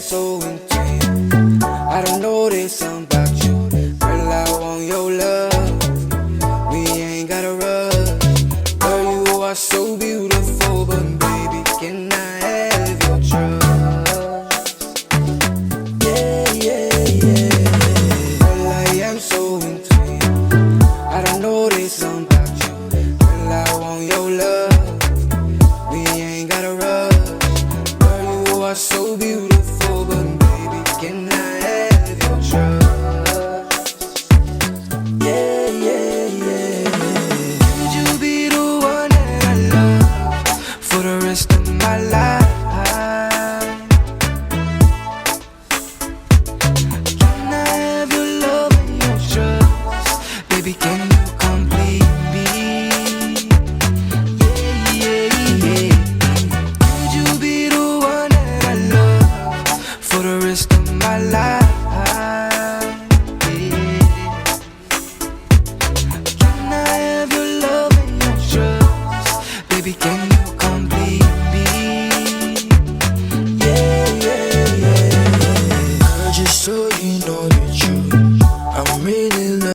so into you. I don't know this something about you. Girl, I want your love. We ain't gotta rush. Girl, you are so beautiful, but baby, can I have your trust? Yeah, yeah, yeah. Girl, I am so into you. I don't know this something about you. Girl, I want your love. We ain't gotta rush. Girl, you are so beautiful, but baby, can I have your trust? Yeah, yeah, yeah. Could you be the one that I love for the rest of my life? Can I have your love and your trust? Baby, can you complete me? Yeah, yeah, yeah. Could you be the one that I love for the rest of my life?